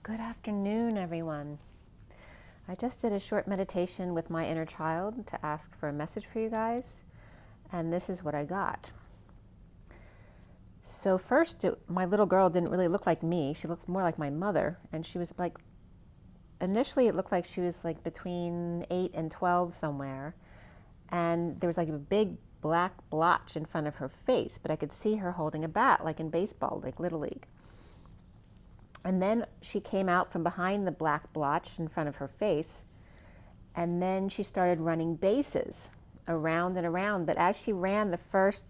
Good afternoon, everyone. I just did a short meditation with my inner child to ask for a message for you guys, and this is what I got. So first, my little girl didn't really look like me. She looked more like my mother, and she was like, initially it looked like she was like between 8 and 12 somewhere, and there was like a big black blotch in front of her face, but I could see her holding a bat like in baseball, like Little League. And then she came out from behind the black blotch in front of her face, and then she started running bases around and around. But as she ran the first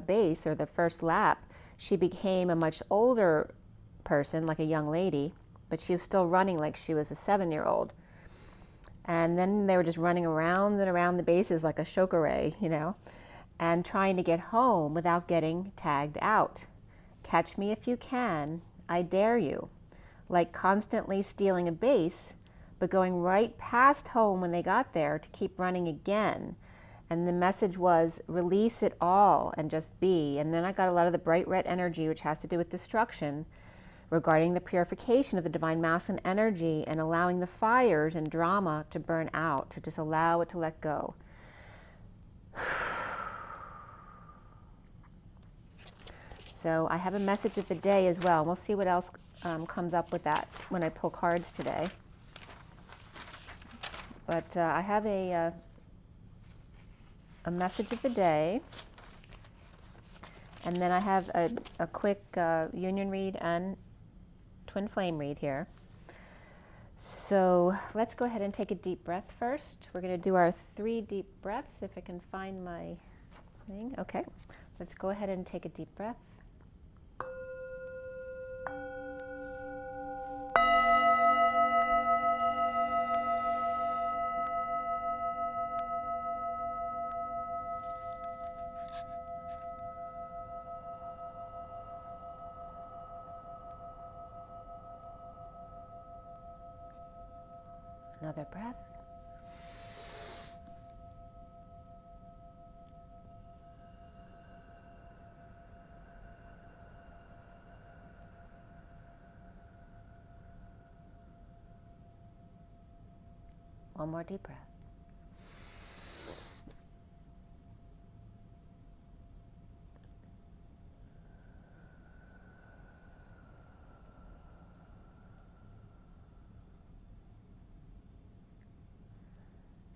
base, or the first lap, she became a much older person, like a young lady, but she was still running like she was a 7-year-old. And then they were just running around and around the bases like a chokore, you know, and trying to get home without getting tagged out. Catch me if you can, I dare you. Like constantly stealing a base, but going right past home when they got there to keep running again. And the message was, release it all and just be. And then I got a lot of the bright red energy, which has to do with destruction, regarding the purification of the divine masculine energy and allowing the fires and drama to burn out, to just allow it to let go. So I have a message of the day as well. We'll see what else comes up with that when I pull cards today. But I have a message of the day, and then I have a quick union read and twin flame read here. So let's go ahead and take a deep breath first. We're going to do our 3 deep breaths, if I can find my thing. Okay, let's go ahead and take a deep breath. Another breath. One more deep breath.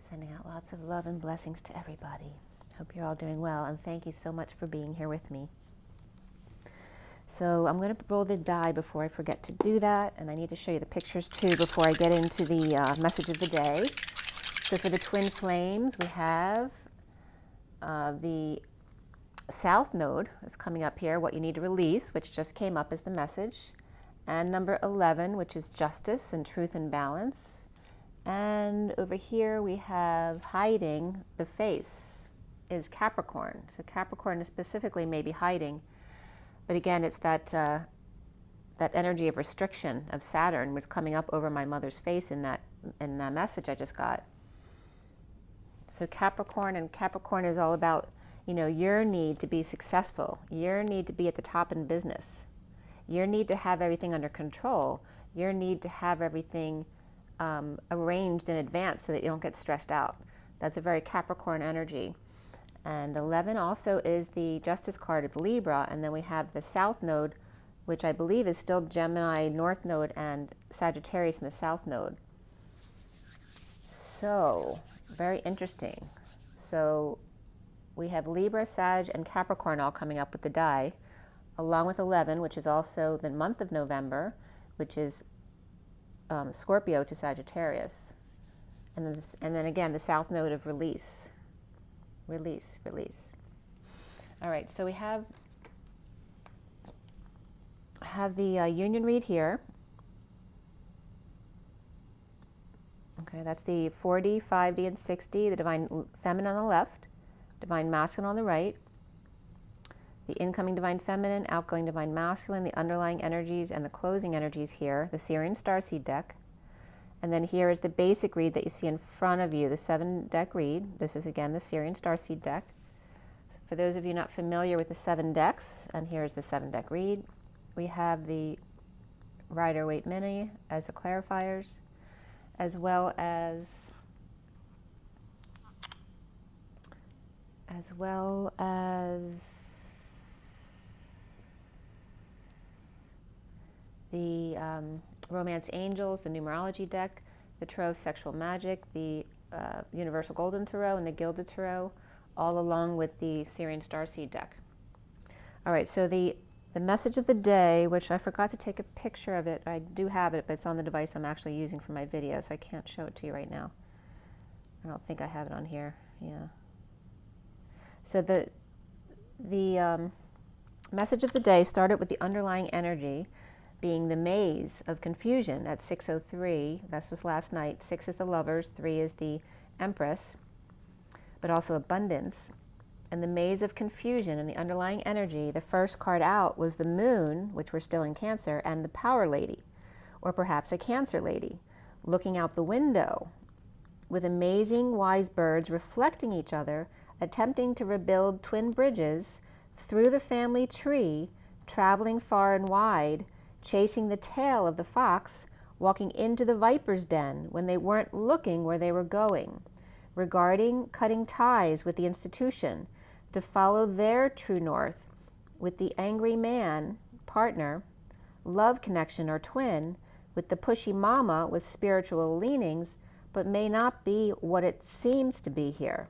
Sending out lots of love and blessings to everybody. Hope you're all doing well, and thank you so much for being here with me. So I'm going to roll the die before I forget to do that, and I need to show you the pictures too before I get into the message of the day. So for the twin flames, we have the South Node is coming up here, what you need to release, which just came up as the message, and number 11, which is justice and truth and balance. And over here we have hiding the face is Capricorn. So Capricorn is specifically maybe hiding, but again, it's that that energy of restriction of Saturn, which is coming up over my mother's face in that message I just got. So Capricorn, and Capricorn is all about, you know, your need to be successful, your need to be at the top in business, your need to have everything under control, your need to have everything arranged in advance so that you don't get stressed out. That's a very Capricorn energy. And 11 also is the Justice card of Libra, and then we have the South Node, which I believe is still Gemini North Node and Sagittarius in the South Node. So, very interesting. So we have Libra, Sag, and Capricorn all coming up with the die, along with 11, which is also the month of November, which is Scorpio to Sagittarius, and then again the South Node of release, release, release. All right, so we have the union read here. Okay, that's the 4D, 5D, and 6D, the divine feminine on the left, divine masculine on the right, the incoming divine feminine, outgoing divine masculine, the underlying energies, and the closing energies here, the SIRIAN Starseed deck. And then here is the basic read that you see in front of you, the 7-deck read. This is again the SIRIAN Starseed deck. For those of you not familiar with the 7 decks, and here's the 7-deck read, we have the Rider-Waite Mini as the clarifiers, as well as the Romance Angels, the Numerology deck, the Tarot Sexual Magic, the Universal Golden Tarot, and the Gilded Tarot, all along with the SIRIAN Starseed deck. All right, so the message of the day, which I forgot to take a picture of it. I do have it, but it's on the device I'm actually using for my video, so I can't show it to you right now. I don't think I have it on here. Yeah. So the message of the day started with the underlying energy being the maze of confusion at 6:03. That was last night. 6 is the Lovers, 3 is the Empress, but also abundance. And the maze of confusion and the underlying energy, the first card out was the Moon, which we're still in Cancer, and the Power Lady, or perhaps a Cancer lady, looking out the window with amazing wise birds reflecting each other, attempting to rebuild twin bridges through the family tree, traveling far and wide, chasing the tail of the fox, walking into the viper's den when they weren't looking where they were going, regarding cutting ties with the institution to follow their true north with the angry man, partner, love connection or twin, with the pushy mama with spiritual leanings, but may not be what it seems to be here,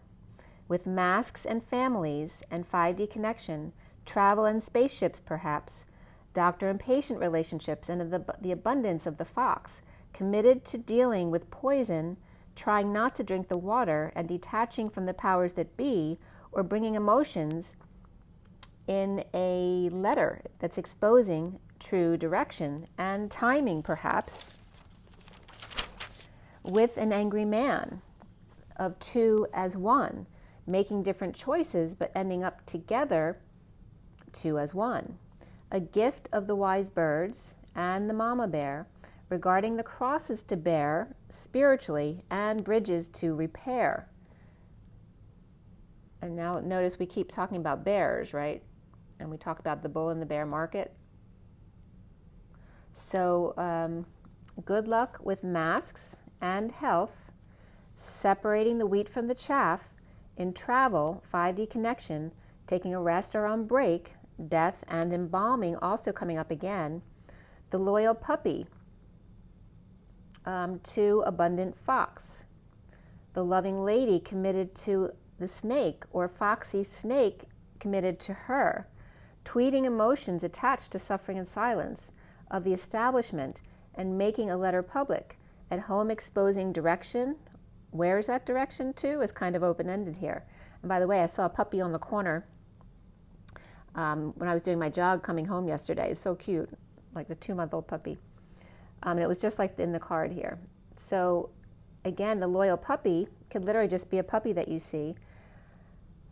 with masks and families and 5D connection, travel and spaceships perhaps, doctor and patient relationships, and the abundance of the fox, committed to dealing with poison, trying not to drink the water, and detaching from the powers that be, or bringing emotions in a letter that's exposing true direction and timing perhaps, with an angry man of 2 as 1, making different choices but ending up together 2 as 1. A gift of the wise birds and the mama bear regarding the crosses to bear spiritually and bridges to repair. And now notice we keep talking about bears, right? And we talk about the bull and the bear market. So good luck with masks and health, separating the wheat from the chaff, in travel, 5D connection, taking a rest or on break, death and embalming also coming up again, the loyal puppy, to abundant fox, the loving lady committed to the snake or foxy snake committed to her, tweeting emotions attached to suffering and silence of the establishment and making a letter public, at home exposing direction. Where is that direction to is kind of open-ended here. And by the way, I saw a puppy on the corner when I was doing my jog coming home yesterday. It's so cute, like the 2-month-old puppy. And it was just like in the card here. So again, the loyal puppy could literally just be a puppy that you see,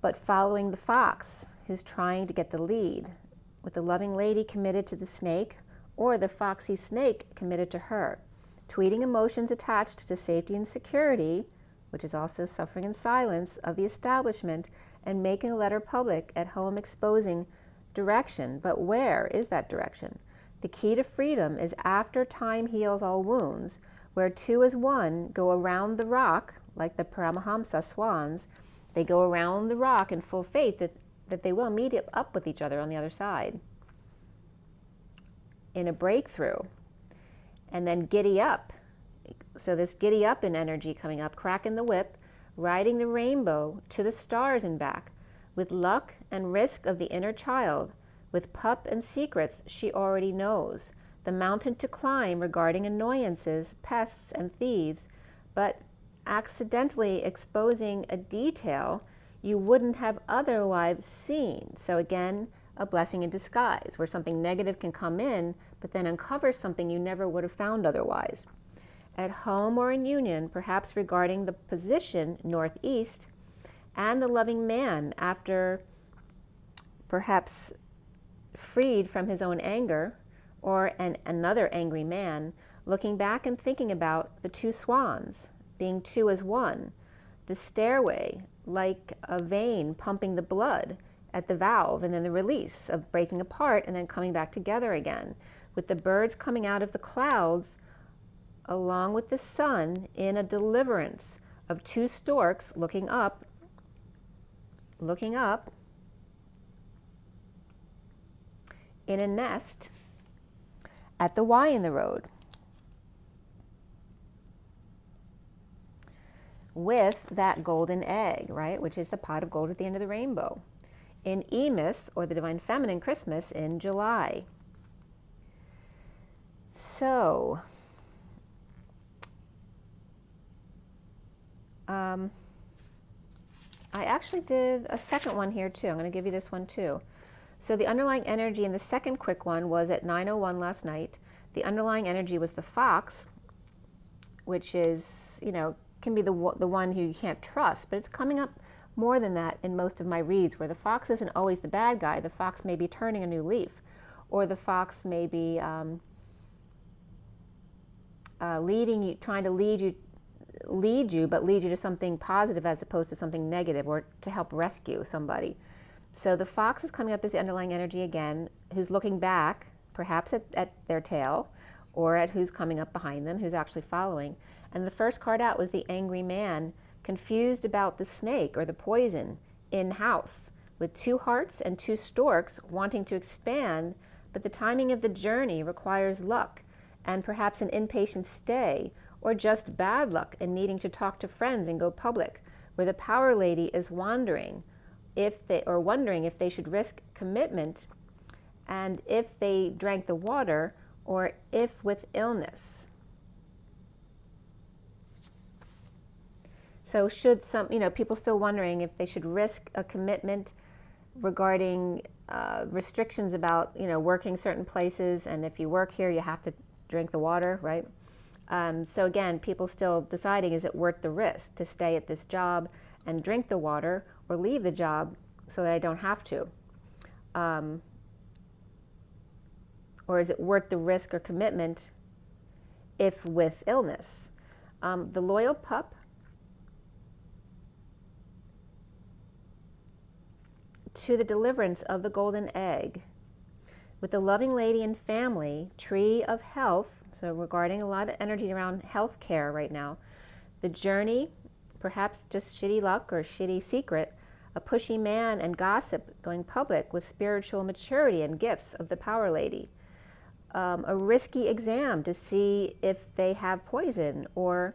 but following the fox who's trying to get the lead, with the loving lady committed to the snake or the foxy snake committed to her, tweeting emotions attached to safety and security, which is also suffering in silence of the establishment, and making a letter public, at home exposing direction. But where is that direction? The key to freedom is after time heals all wounds, where 2 as 1 go around the rock, like the Paramahamsa swans. They go around the rock in full faith that they will meet up with each other on the other side in a breakthrough. And then giddy up. So this giddy up in energy coming up, cracking the whip, riding the rainbow to the stars and back, with luck and risk of the inner child, with pup and secrets she already knows, the mountain to climb regarding annoyances, pests and thieves, but accidentally exposing a detail you wouldn't have otherwise seen. So again, a blessing in disguise, where something negative can come in, but then uncover something you never would have found otherwise. At home or in union, perhaps regarding the position northeast, and the loving man after perhaps freed from his own anger, or another angry man, looking back and thinking about the 2 swans, being 2 as 1, the stairway, like a vein pumping the blood at the valve, and then the release of breaking apart and then coming back together again, with the birds coming out of the clouds along with the sun in a deliverance of two storks looking up in a nest at the Y in the road, with that golden egg, right, which is the pot of gold at the end of the rainbow, in Emis, or the Divine Feminine Christmas, in July. So, I actually did a second one here too. I'm going to give you this one too. So the underlying energy in the second quick one was at 9:01 last night. The underlying energy was the fox, which is, you know, can be the one who you can't trust, but it's coming up more than that in most of my reads, where the fox isn't always the bad guy. The fox may be turning a new leaf, or the fox may be leading you, trying to lead you to something positive as opposed to something negative, or to help rescue somebody. So the fox is coming up as the underlying energy again, who's looking back, perhaps at their tail, or at who's coming up behind them, who's actually following. And the first card out was the angry man, confused about the snake or the poison in-house, with two hearts and two storks wanting to expand, but the timing of the journey requires luck and perhaps an impatient stay, or just bad luck and needing to talk to friends and go public, where the power lady is wondering if they should risk commitment, and if they drank the water, or if with illness. So should some, you know, people still wondering if they should risk a commitment regarding restrictions about, you know, working certain places, and if you work here, you have to drink the water, right? So again, people still deciding, is it worth the risk to stay at this job and drink the water, or leave the job so that I don't have to? Or is it worth the risk or commitment if with illness? The loyal pup, to the deliverance of the golden egg, with the loving lady and family, tree of health, so regarding a lot of energy around health care right now, the journey, perhaps just shitty luck or shitty secret, a pushy man and gossip going public with spiritual maturity and gifts of the power lady, a risky exam to see if they have poison, or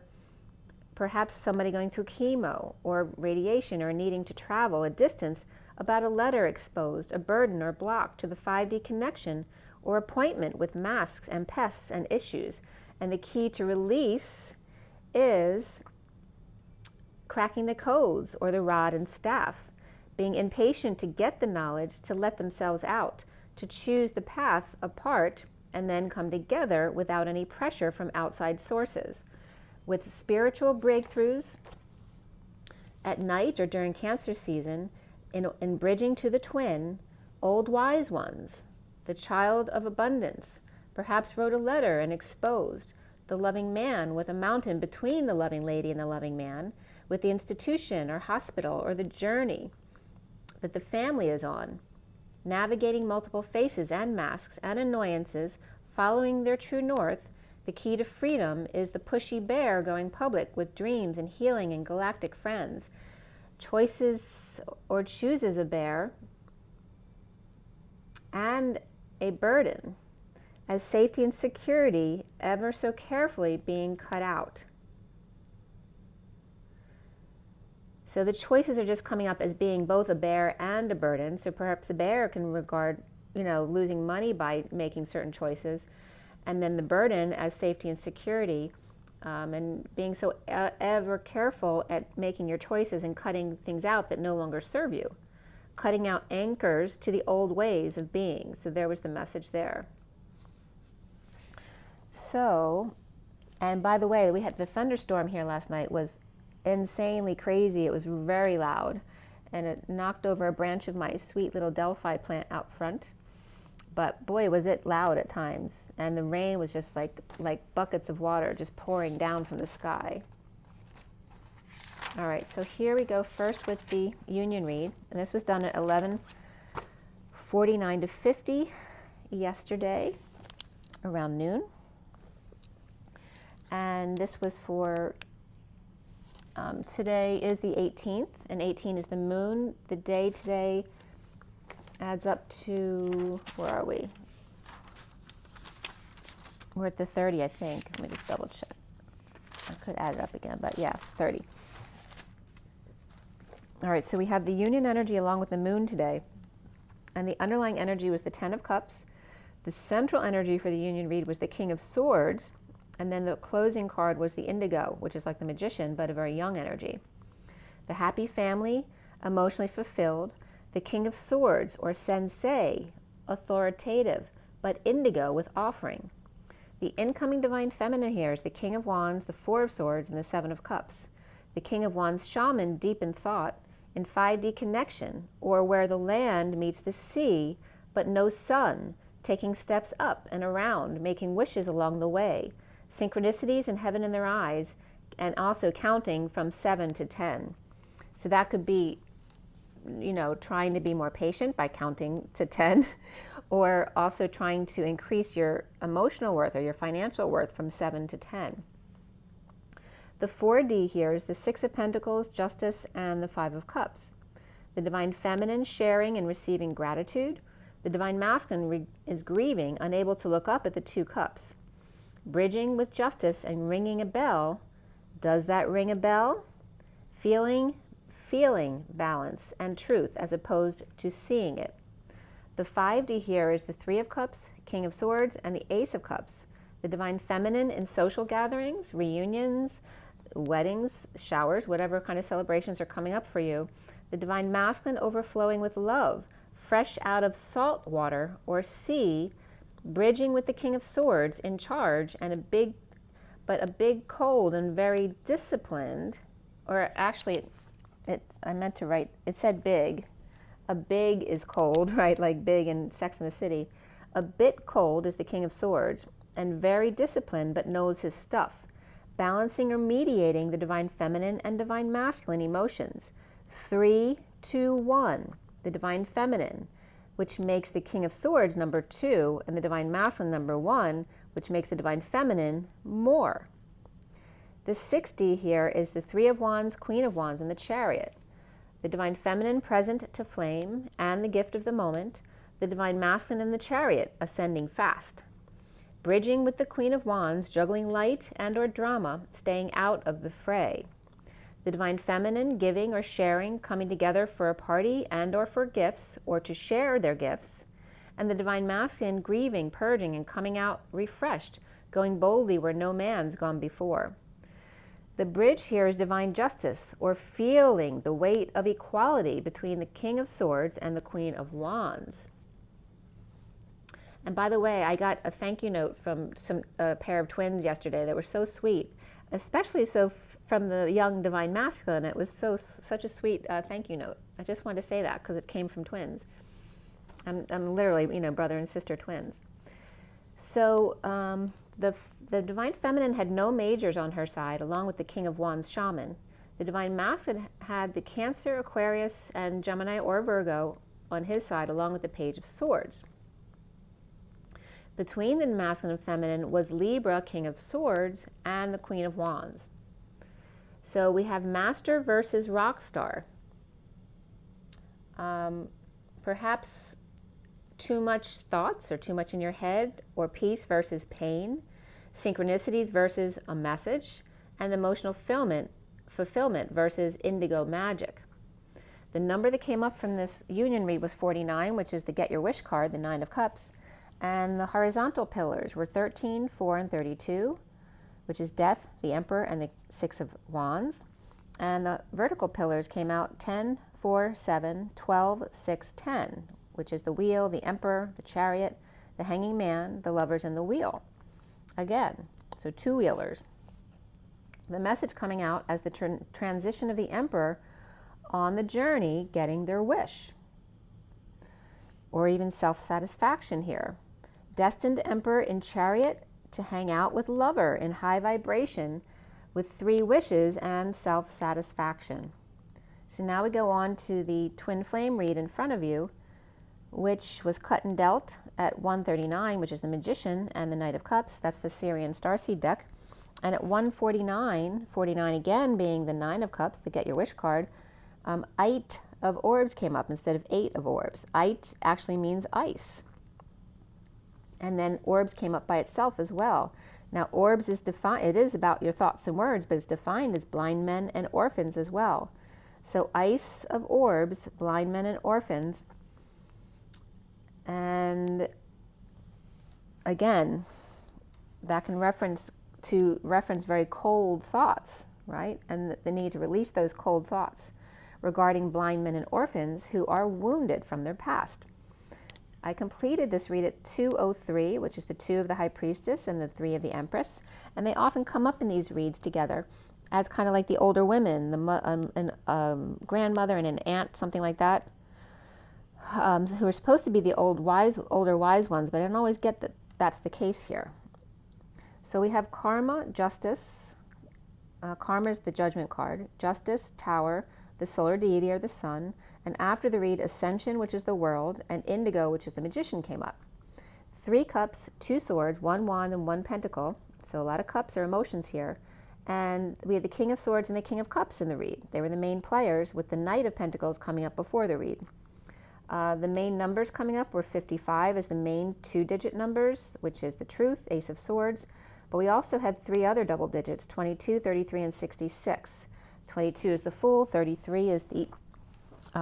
perhaps somebody going through chemo or radiation, or needing to travel a distance about a letter exposed, a burden or block to the 5D connection, or appointment with masks and pests and issues. And the key to release is cracking the codes, or the rod and staff, being impatient to get the knowledge, to let themselves out, to choose the path apart and then come together without any pressure from outside sources. With spiritual breakthroughs at night or during Cancer season, in bridging to the twin, old wise ones, the child of abundance, perhaps wrote a letter and exposed the loving man, with a mountain between the loving lady and the loving man, with the institution or hospital or the journey that the family is on, navigating multiple faces and masks and annoyances, following their true north. The key to freedom is the pushy bear going public with dreams and healing and galactic friends. Choices or chooses a bear and a burden, as safety and security ever so carefully being cut out. So the choices are just coming up as being both a bear and a burden. So perhaps a bear can regard, you know, losing money by making certain choices, and then the burden as safety and security, and being so ever careful at making your choices and cutting things out that no longer serve you, cutting out anchors to the old ways of being. So there was the message there. So, and by the way, we had the thunderstorm here last night was insanely crazy. It was very loud, and it knocked over a branch of my sweet little Delphi plant out front. But boy, was it loud at times. And the rain was just like buckets of water just pouring down from the sky. All right, so here we go first with the union read. And this was done at 11:49 to 50 yesterday. around noon. And this was for, today is the 18th, and 18 is the moon. The day today adds up to, where are we? We're at the 30, I think. Let me just double check. I could add it up again, but yeah, it's 30. All right, so we have the union energy along with the moon today. And the underlying energy was the 10 of Cups. The central energy for the union read was the King of Swords. And then the closing card was the Indigo, which is like the Magician, but a very young energy. The happy family, emotionally fulfilled. The King of Swords, or Sensei, authoritative, but Indigo with offering. The incoming divine feminine here is the King of Wands, the Four of Swords, and the Seven of Cups. The King of Wands shaman, deep in thought, in 5D connection, or where the land meets the sea, but no sun, taking steps up and around, making wishes along the way, synchronicities and heaven in their eyes, and also counting from 7 to 10. So that could be, trying to be more patient by counting to 10, or also trying to increase your emotional worth or your financial worth from 7 to 10. The 4D here is the Six of Pentacles, Justice, and the Five of Cups. The Divine Feminine, sharing and receiving gratitude. The Divine Masculine is grieving, unable to look up at the Two Cups. Bridging with Justice and ringing a bell. Does that ring a bell? Feeling balance and truth as opposed to seeing it. The 5D here is the Three of Cups, King of Swords, and the Ace of Cups. The Divine Feminine in social gatherings, reunions, weddings, showers, whatever kind of celebrations are coming up for you. The Divine Masculine overflowing with love, fresh out of salt water or sea, bridging with the King of Swords in charge, and a big cold and very disciplined, or actually, I meant to write, it said big. A big is cold, right? Like big in Sex and the City. A bit cold is the King of Swords, and very disciplined but knows his stuff. Balancing or mediating the Divine Feminine and Divine Masculine emotions. 3, 2, 1, the Divine Feminine, which makes the King of Swords number 2, and the Divine Masculine number 1, which makes the Divine Feminine more. The 6D here is the Three of Wands, Queen of Wands, and the Chariot. The Divine Feminine present to flame and the gift of the moment. The Divine Masculine and the Chariot ascending fast. Bridging with the Queen of Wands, juggling light and or drama, staying out of the fray. The Divine Feminine giving or sharing, coming together for a party and or for gifts, or to share their gifts. And the Divine Masculine grieving, purging, and coming out refreshed, going boldly where no man's gone before. The bridge here is Divine Justice, or feeling the weight of equality between the King of Swords and the Queen of Wands. And by the way, I got a thank you note from a pair of twins yesterday that were so sweet, especially from the young Divine Masculine. It was such a sweet thank you note. I just wanted to say that because it came from twins. I'm literally, brother and sister twins. So the Divine Feminine had no majors on her side, along with the King of Wands shaman. The Divine Masculine had the Cancer, Aquarius, and Gemini or Virgo on his side, along with the Page of Swords. Between the Masculine and Feminine was Libra, King of Swords, and the Queen of Wands. So we have Master versus Rock Star. Perhaps too much thoughts or too much in your head, or peace versus pain, synchronicities versus a message, and emotional fulfillment versus indigo magic. The number that came up from this union read was 49, which is the Get Your Wish card, the Nine of Cups. And the horizontal pillars were 13, 4, and 32, which is Death, the Emperor, and the Six of Wands. And the vertical pillars came out 10, 4, 7, 12, 6, 10, which is the Wheel, the Emperor, the Chariot, the Hanging Man, the Lovers, and the Wheel. Again, so two-wheelers. The message coming out as the transition of the Emperor on the journey getting their wish, or even self-satisfaction here. Destined Emperor in Chariot to hang out with Lover in high vibration with 3 wishes and self-satisfaction. So now we go on to the twin flame read in front of you, which was cut and dealt at 139, which is the Magician and the Knight of Cups. That's the SIRIAN Starseed deck. And at 149, 49 again being the Nine of Cups, the Get Your Wish card, Eight of Orbs came up instead of Eight of Orbs. Eight actually means ice. And then Orbs came up by itself as well. Now Orbs is defined, it is about your thoughts and words, but it's defined as blind men and orphans as well. So Ice of Orbs, blind men and orphans. And again, that can reference very cold thoughts, right? And the need to release those cold thoughts regarding blind men and orphans who are wounded from their past. I completed this read at 203, which is the 2 of the High Priestess and the 3 of the Empress. And they often come up in these reads together as kind of like the older women, the grandmother and an aunt, something like that, who are supposed to be the older wise ones, but I don't always get that that's the case here. So we have Karma, Justice. Karma is the Judgment card. Justice, Tower, the Solar Deity or the Sun. And after the read, Ascension, which is the World, and Indigo, which is the Magician, came up. 3 cups, 2 swords, 1 wand, and 1 pentacle. So a lot of cups or emotions here. And we had the King of Swords and the King of Cups in the read. They were the main players, with the Knight of Pentacles coming up before the read. The main numbers coming up were 55 as the main 2-digit numbers, which is the Truth, Ace of Swords. But we also had 3 other double digits, 22, 33, and 66. 22 is the Fool, 33 is the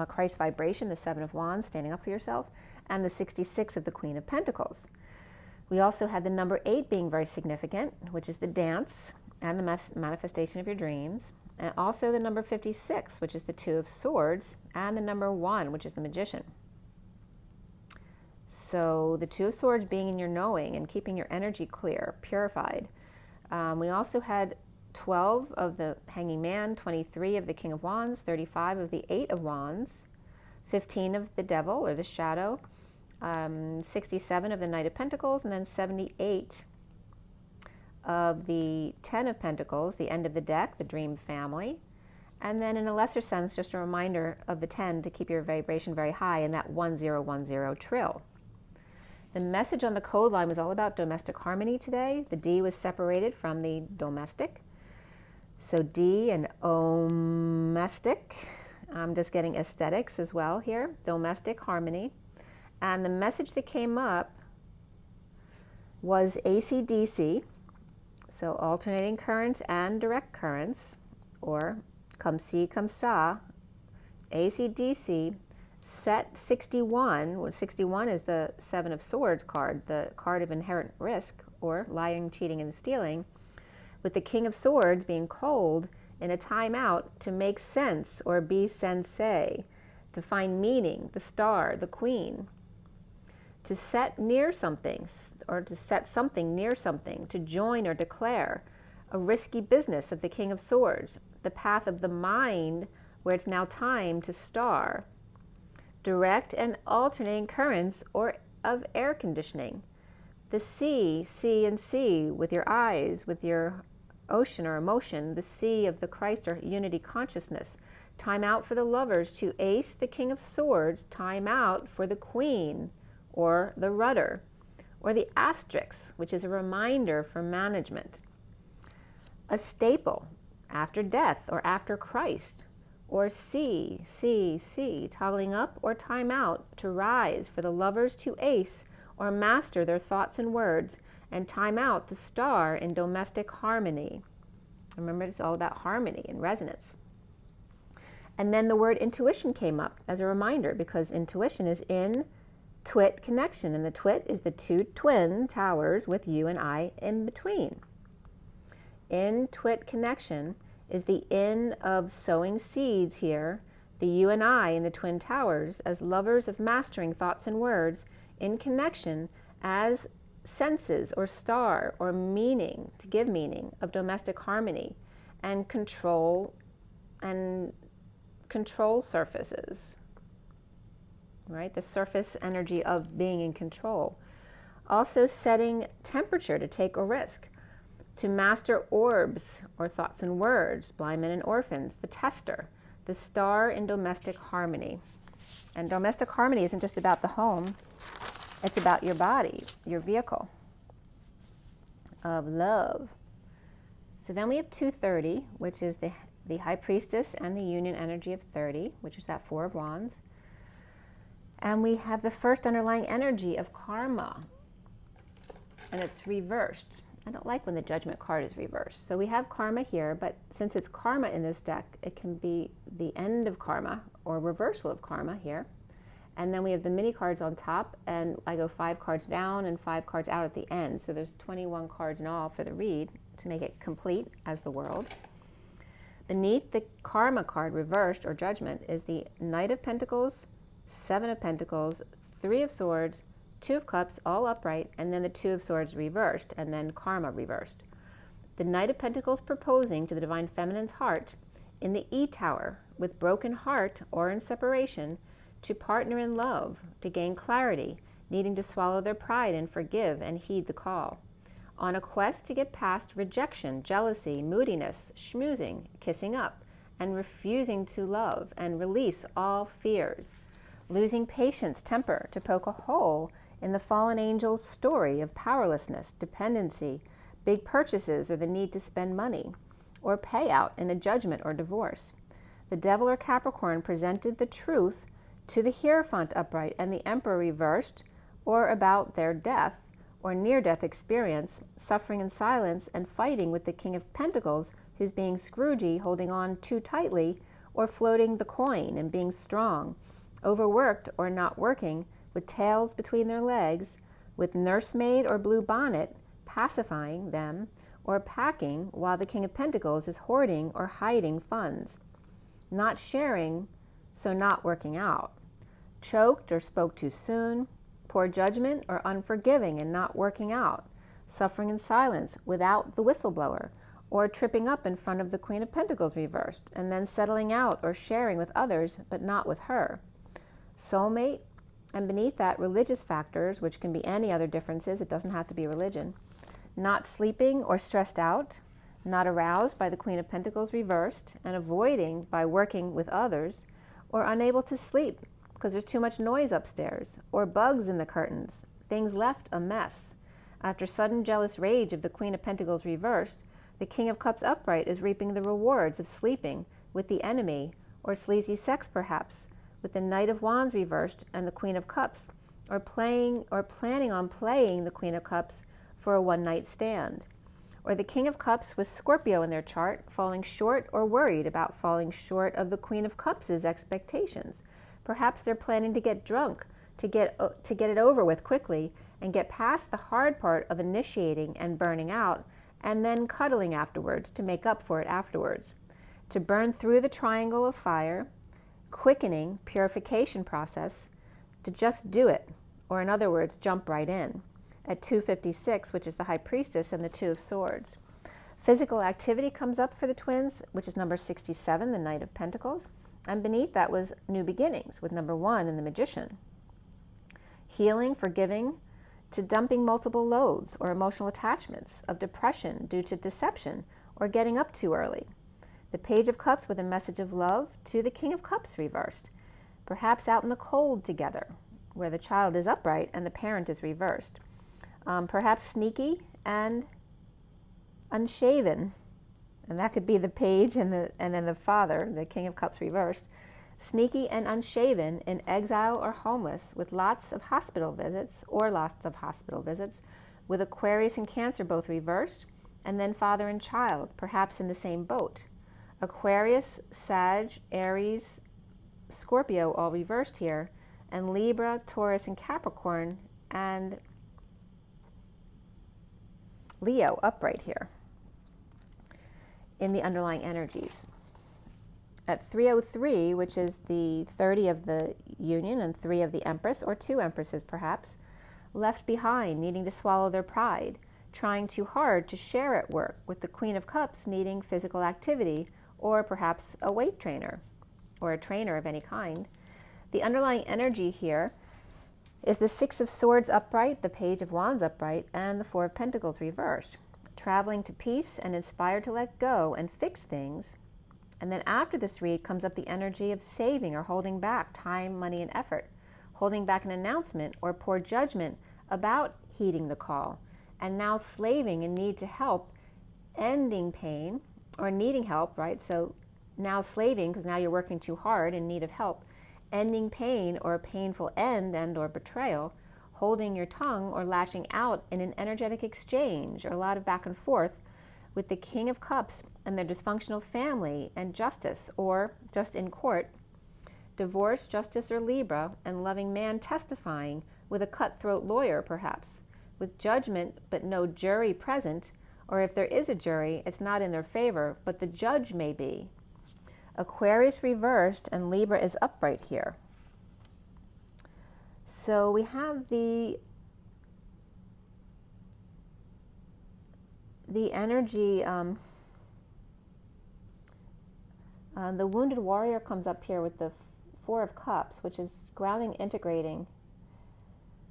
Christ vibration, the 7 of Wands, standing up for yourself, and the 66 of the Queen of Pentacles. We also had the number 8 being very significant, which is the Dance and the manifestation of your dreams. And also the number 56, which is the 2 of Swords, and the number 1, which is the Magician. So the 2 of Swords being in your knowing and keeping your energy clear, purified. We also had 12 of the Hanging Man, 23 of the King of Wands, 35 of the 8 of Wands, 15 of the Devil or the Shadow, 67 of the Knight of Pentacles, and then 78 of the 10 of Pentacles, the end of the deck, the Dream Family. And then in a lesser sense, just a reminder of the 10 to keep your vibration very high in that 1010 trill. The message on the code line was all about domestic harmony today. The D was separated from the domestic. So D and domestic. I'm just getting aesthetics as well here. Domestic harmony. And the message that came up was AC/DC. So alternating currents and direct currents, or comme ci, comme ça, AC/DC, set 61, which 61 is the 7 of Swords card, the card of inherent risk, or lying, cheating, and stealing, with the King of Swords being cold in a timeout to make sense or be sensei, to find meaning, the Star, the Queen, to set near something, or to set something near something, to join or declare a risky business of the King of Swords, the path of the mind where it's now time to star, direct and alternating currents or of air conditioning, the sea, see and see with your eyes, with your ocean or emotion, the sea of the Christ or unity consciousness, time out for the lovers to ace the King of Swords, time out for the Queen, or the rudder, or the asterisk, which is a reminder for management. A staple, after death or after Christ, or see, toggling up or time out to rise for the lovers to ace or master their thoughts and words, and time out to star in domestic harmony. Remember, it's all about harmony and resonance. And then the word intuition came up as a reminder, because intuition is in twit connection, and the twit is the 2 twin towers with you and I in between. In twit connection is the in of sowing seeds here, the you and I in the twin towers as lovers of mastering thoughts and words in connection as senses or star or meaning, to give meaning, of domestic harmony and control surfaces. Right? The surface energy of being in control. Also setting temperature to take a risk. To master orbs or thoughts and words, blind men and orphans, the tester, the star in domestic harmony. And domestic harmony isn't just about the home, it's about your body, your vehicle of love. So then we have 230, which is the High Priestess and the Union energy of 30, which is that Four of Wands. And we have the first underlying energy of karma, and it's reversed. I don't like when the Judgment card is reversed. So we have karma here, but since it's karma in this deck, it can be the end of karma or reversal of karma here. And then we have the mini cards on top, and I go 5 cards down and 5 cards out at the end. So there's 21 cards in all for the read to make it complete as the world. Beneath the karma card reversed or Judgment is the Knight of Pentacles, 7 of Pentacles, 3 of Swords, 2 of Cups, all upright, and then the 2 of Swords reversed, and then karma reversed. The Knight of Pentacles proposing to the Divine Feminine's heart in the E Tower with broken heart or in separation to partner in love, to gain clarity, needing to swallow their pride and forgive and heed the call. On a quest to get past rejection, jealousy, moodiness, schmoozing, kissing up, and refusing to love and release all fears. Losing patience, temper, to poke a hole in the fallen angel's story of powerlessness, dependency, big purchases, or the need to spend money, or payout in a judgment or divorce. The Devil or Capricorn presented the truth to the Hierophant upright and the Emperor reversed, or about their death or near-death experience, suffering in silence and fighting with the King of Pentacles, who's being Scroogey, holding on too tightly, or floating the coin and being strong, overworked or not working, with tails between their legs, with nursemaid or blue bonnet pacifying them, or packing while the King of Pentacles is hoarding or hiding funds. Not sharing, so not working out. Choked or spoke too soon, poor judgment or unforgiving and not working out. Suffering in silence without the whistleblower, or tripping up in front of the Queen of Pentacles reversed, and then settling out or sharing with others but not with her. Soulmate, and beneath that, religious factors, which can be any other differences, it doesn't have to be religion. Not sleeping or stressed out, not aroused by the Queen of Pentacles reversed, and avoiding by working with others, or unable to sleep because there's too much noise upstairs, or bugs in the curtains, things left a mess. After sudden jealous rage of the Queen of Pentacles reversed, the King of Cups upright is reaping the rewards of sleeping with the enemy, or sleazy sex perhaps, with the Knight of Wands reversed and the Queen of Cups, or planning on playing the Queen of Cups for a one-night stand. Or the King of Cups with Scorpio in their chart, falling short or worried about falling short of the Queen of Cups' expectations. Perhaps they're planning to get drunk, to get it over with quickly, and get past the hard part of initiating and burning out, and then cuddling afterwards to make up for it afterwards. To burn through the triangle of fire, quickening, purification process, to just do it, or in other words, jump right in. At 256, which is the High Priestess and the 2 of Swords. Physical activity comes up for the twins, which is number 67, the Knight of Pentacles. And beneath that was New Beginnings with number 1 and the Magician. Healing, forgiving, to dumping multiple loads or emotional attachments of depression due to deception or getting up too early. The Page of Cups with a message of love to the King of Cups reversed. Perhaps out in the cold together, where the child is upright and the parent is reversed. Perhaps sneaky and unshaven, and that could be the page and then the father, the King of Cups reversed. Sneaky and unshaven, in exile or homeless, with lots of hospital visits, with Aquarius and Cancer both reversed, and then father and child, perhaps in the same boat. Aquarius, Sag, Aries, Scorpio all reversed here, and Libra, Taurus, and Capricorn, and Leo upright here in the underlying energies. At 303, which is the 30 of the Union and 3 of the Empress, or 2 Empresses perhaps, left behind, needing to swallow their pride, trying too hard to share at work, with the Queen of Cups needing physical activity, or perhaps a weight trainer, or a trainer of any kind. The underlying energy here is the 6 of Swords upright, the Page of Wands upright, and the 4 of Pentacles reversed. Traveling to peace and inspired to let go and fix things, And then after this read comes up the energy of saving or holding back time, money, and effort, holding back an announcement or poor judgment about heeding the call, and now slaving in need to help, ending pain, or needing help, right? So now slaving, because now you're working too hard in need of help, ending pain or a painful end and or betrayal, holding your tongue or lashing out in an energetic exchange or a lot of back and forth with the King of Cups and their dysfunctional family and justice, or just in court, divorce, justice, or Libra, and loving man testifying with a cutthroat lawyer perhaps, with judgment but no jury present, or if there is a jury, it's not in their favor, but the judge may be. Aquarius reversed and Libra is upright here. So we have the energy, the wounded warrior comes up here with the Four of Cups, which is grounding, integrating.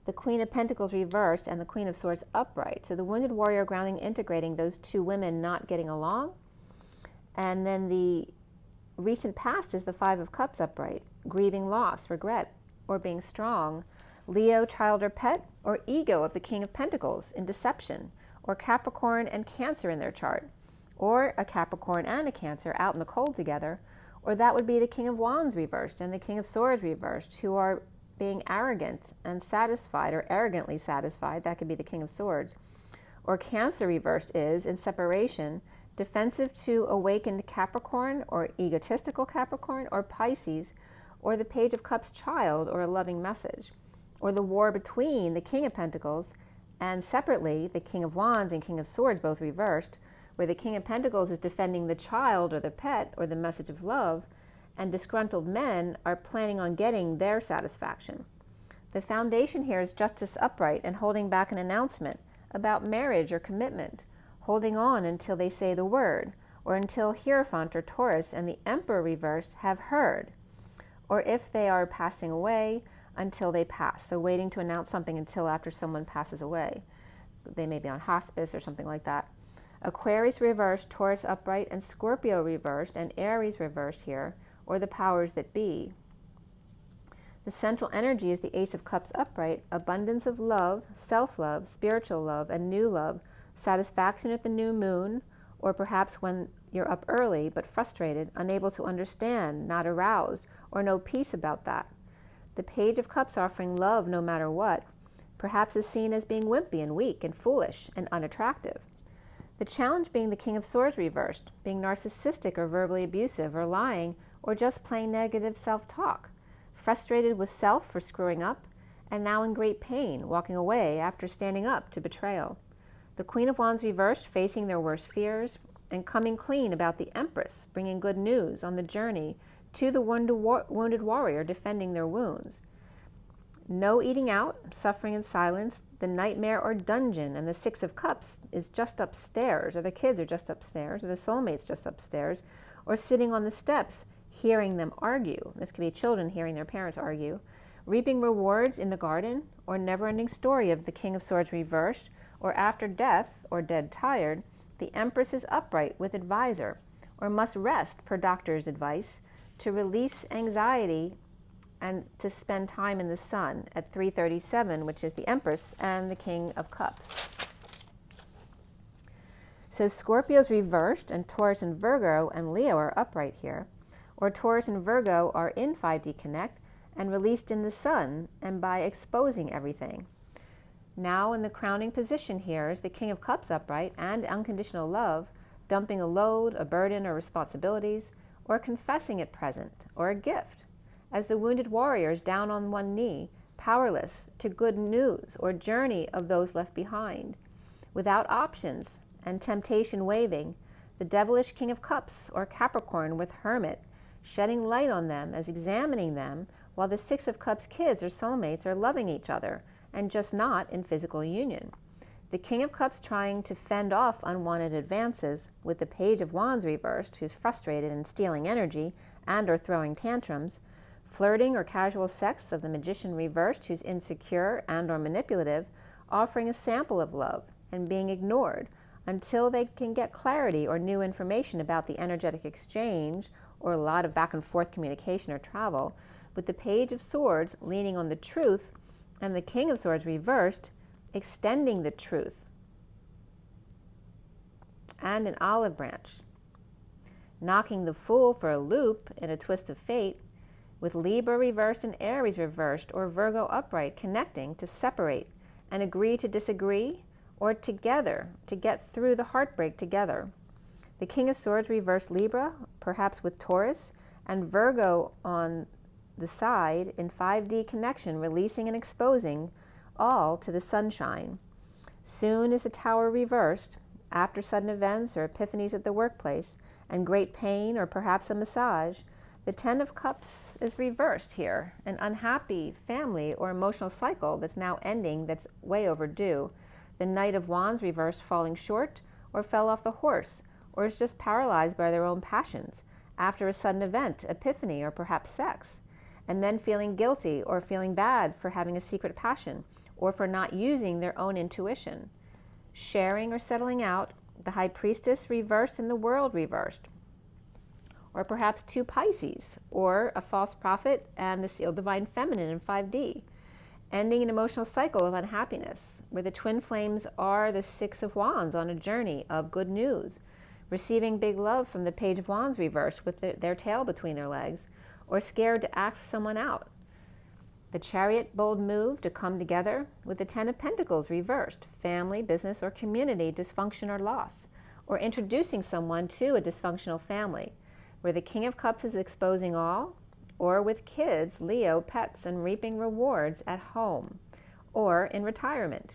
The Queen of Pentacles reversed and the Queen of Swords upright. So the wounded warrior grounding, integrating those two women not getting along. And then the recent past is the Five of Cups upright, grieving loss, regret, or being strong. Leo, child or pet, or ego of the King of Pentacles in deception, or Capricorn and Cancer in their chart, or a Capricorn and a Cancer out in the cold together, or that would be the King of Wands reversed and the King of Swords reversed, who are being arrogant and satisfied, or arrogantly satisfied. That could be the King of Swords. Or Cancer reversed is in separation, defensive to awakened Capricorn, or egotistical Capricorn, or Pisces, or the Page of Cups child, or a loving message. Or the war between the King of Pentacles and separately the King of Wands and King of Swords, both reversed, where the King of Pentacles is defending the child or the pet or the message of love, and disgruntled men are planning on getting their satisfaction. The foundation here is justice upright and holding back an announcement about marriage or commitment, holding on until they say the word, or until Hierophant or Taurus and the Emperor reversed have heard, or if they are passing away, until they pass. So waiting to announce something until after someone passes away. They may be on hospice or something like that. Aquarius reversed, Taurus upright, and Scorpio reversed, and Aries reversed here, or the powers that be. The central energy is the Ace of Cups upright, abundance of love, self-love, spiritual love, and new love, satisfaction at the new moon, or perhaps when you're up early but frustrated, unable to understand, not aroused, or no peace about that. The Page of Cups offering love no matter what, perhaps is seen as being wimpy and weak and foolish and unattractive. The challenge being the King of Swords reversed, being narcissistic or verbally abusive or lying or just plain negative self-talk, frustrated with self for screwing up, and now in great pain, walking away after standing up to betrayal. The Queen of Wands reversed, facing their worst fears, and coming clean about the Empress, bringing good news on the journey to the wounded warrior defending their wounds. No eating out, suffering in silence, the nightmare or dungeon, and the Six of Cups is just upstairs, or the kids are just upstairs, or the soulmate's just upstairs, or sitting on the steps, hearing them argue. This could be children hearing their parents argue. Reaping rewards in the garden, or never-ending story of the King of Swords reversed, or after death, or dead tired, the Empress is upright with advisor, or must rest per doctor's advice, to release anxiety and to spend time in the sun at 3:37, which is the Empress and the King of Cups. So Scorpio's reversed, and Taurus and Virgo and Leo are upright here, or Taurus and Virgo are in 5D Connect and released in the sun and by exposing everything. Now in the crowning position here is the King of Cups upright and unconditional love, dumping a load, a burden, or responsibilities, or confessing it present, or a gift, as the wounded warrior is down on one knee, powerless to good news or journey of those left behind. Without options and temptation waving, the devilish King of Cups, or Capricorn with Hermit, shedding light on them as examining them, while the Six of Cups kids or soulmates are loving each other, and just not in physical union. The King of Cups trying to fend off unwanted advances, with the Page of Wands reversed, who's frustrated and stealing energy and or throwing tantrums. Flirting or casual sex of the Magician reversed, who's insecure and or manipulative, offering a sample of love and being ignored, until they can get clarity or new information about the energetic exchange or a lot of back and forth communication or travel, with the Page of Swords leaning on the truth and the King of Swords reversed, extending the truth, and an olive branch, knocking the Fool for a loop in a twist of fate, with Libra reversed and Aries reversed, or Virgo upright, connecting to separate and agree to disagree, or together to get through the heartbreak together. The King of Swords reversed Libra, perhaps with Taurus, and Virgo on the side in 5D connection, releasing and exposing all to the sunshine. Soon is the Tower reversed, after sudden events or epiphanies at the workplace, and great pain or perhaps a massage, the Ten of Cups is reversed here, an unhappy family or emotional cycle that's now ending, that's way overdue. The Knight of Wands reversed, falling short or fell off the horse, or is just paralyzed by their own passions after a sudden event, epiphany, or perhaps sex, and then feeling guilty or feeling bad for having a secret passion or for not using their own intuition. Sharing or settling out, the High Priestess reversed and the World reversed, or perhaps two Pisces, or a false prophet and the sealed divine feminine in 5D, ending an emotional cycle of unhappiness, where the twin flames are the Six of Wands on a journey of good news, receiving big love from the Page of Wands reversed with their tail between their legs, or scared to ask someone out. The Chariot, bold move to come together, with the Ten of Pentacles reversed, family, business, or community dysfunction or loss, or introducing someone to a dysfunctional family, where the King of Cups is exposing all, or with kids, Leo, pets, and reaping rewards at home or in retirement.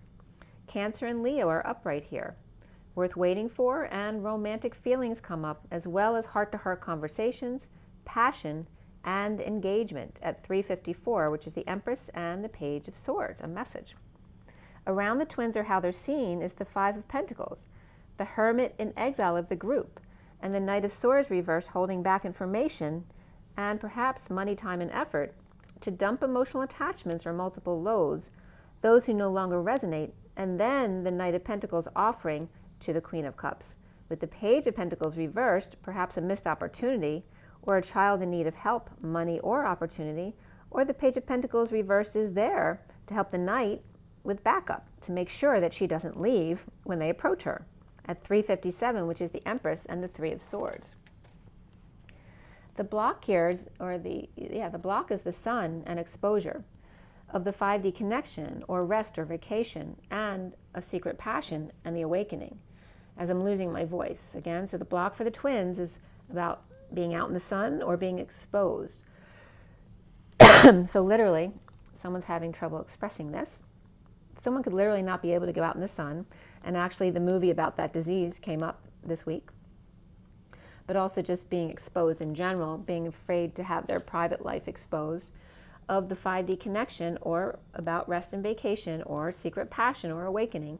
Cancer and Leo are upright here, worth waiting for, and romantic feelings come up, as well as heart-to-heart conversations, passion, and engagement at 354, which is the Empress and the Page of Swords, a message. Around the twins, or how they're seen, is the Five of Pentacles, the Hermit in exile of the group, and the Knight of Swords reversed, holding back information and perhaps money, time, and effort to dump emotional attachments or multiple loads, those who no longer resonate, and then the Knight of Pentacles offering to the Queen of Cups, with the Page of Pentacles reversed, perhaps a missed opportunity, or a child in need of help, money, or opportunity, or the Page of Pentacles reversed is there to help the Knight with backup, to make sure that she doesn't leave when they approach her, at 357, which is the Empress and the Three of Swords. The block here is, the block is the sun and exposure of the 5D connection, or rest or vacation, and a secret passion and the awakening. As I'm losing my voice again, so the block for the twins is about being out in the sun or being exposed. So literally, someone's having trouble expressing this. Someone could literally not be able to go out in the sun, and actually the movie about that disease came up this week. But also just being exposed in general, being afraid to have their private life exposed, of the 5D connection, or about rest and vacation, or secret passion or awakening,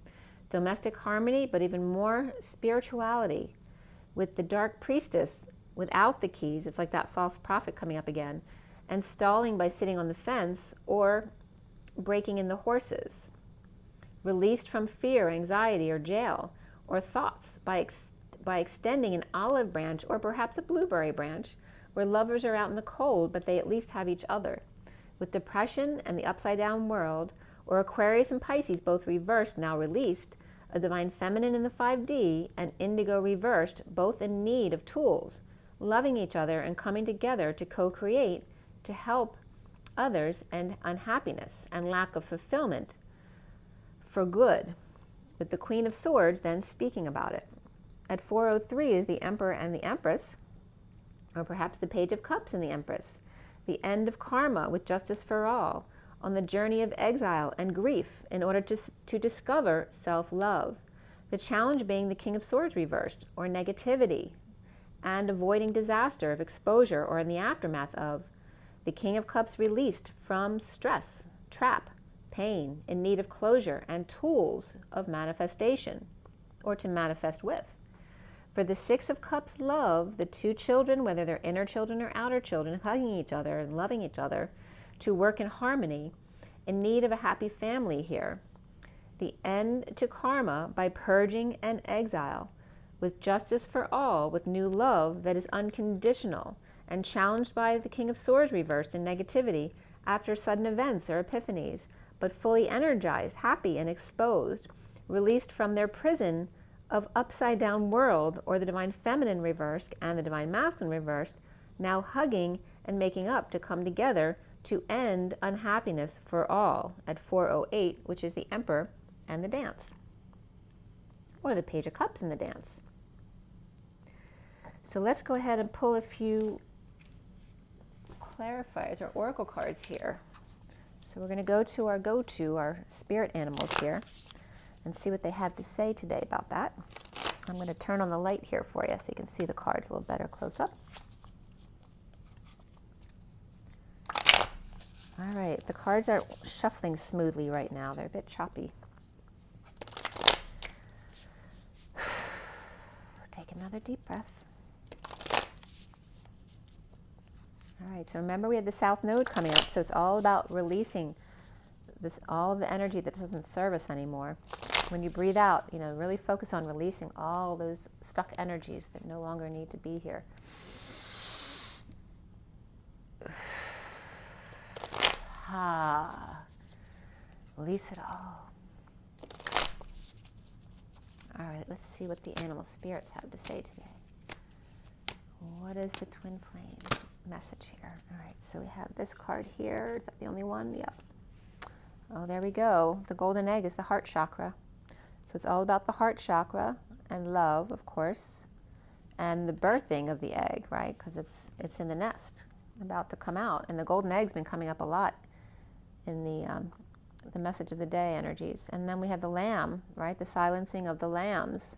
domestic harmony, but even more spirituality, with the Dark Priestess without the keys. It's like that false prophet coming up again, and stalling by sitting on the fence or breaking in the horses, released from fear, anxiety, or jail, or thoughts by extending an olive branch or perhaps a blueberry branch, where lovers are out in the cold but they at least have each other, with depression and the upside down world, or Aquarius and Pisces both reversed, now released, a divine feminine in the 5D and indigo reversed, both in need of tools, loving each other and coming together to co-create, to help others, and unhappiness and lack of fulfillment for good, with the Queen of Swords then speaking about it. At 403 is the Emperor and the Empress, or perhaps the Page of Cups and the Empress, the end of karma with justice for all, on the journey of exile and grief in order to discover self-love. The challenge being the King of Swords reversed, or negativity, and avoiding disaster of exposure or in the aftermath of. The King of Cups released from stress, trap, pain, in need of closure, and tools of manifestation, or to manifest with. For the Six of Cups love, the two children, whether they're inner children or outer children, hugging each other and loving each other, to work in harmony, in need of a happy family here. the end to karma by purging and exile, with justice for all, with new love that is unconditional, and challenged by the King of Swords reversed in negativity after sudden events or epiphanies, but fully energized, happy, and exposed, released from their prison of upside down world, or the Divine Feminine reversed and the Divine Masculine reversed, now hugging and making up to come together to end unhappiness for all at 408, which is the Emperor and the dance, or the Page of Cups in the dance. So let's go ahead and pull a few clarifiers or oracle cards here. So we're going to go to our spirit animals here and see what they have to say today about that. I'm going to turn on the light here for you so you can see the cards a little better close up. All right, the cards are shuffling smoothly right now. They're a bit choppy. Take another deep breath. All right, so remember we had the South Node coming up, so it's all about releasing all of the energy that doesn't serve us anymore. When you breathe out, really focus on releasing all those stuck energies that no longer need to be here. Release it all. All right, let's see what the animal spirits have to say today. What is the twin flame message here? All right, so we have this card here. Is that the only one? Yep. Oh, there we go. The golden egg is the heart chakra. So it's all about the heart chakra and love, of course, and the birthing of the egg, right? Because it's in the nest, about to come out. And the golden egg's been coming up a lot in the message of the day energies. And then we have the lamb, right? The silencing of the lambs.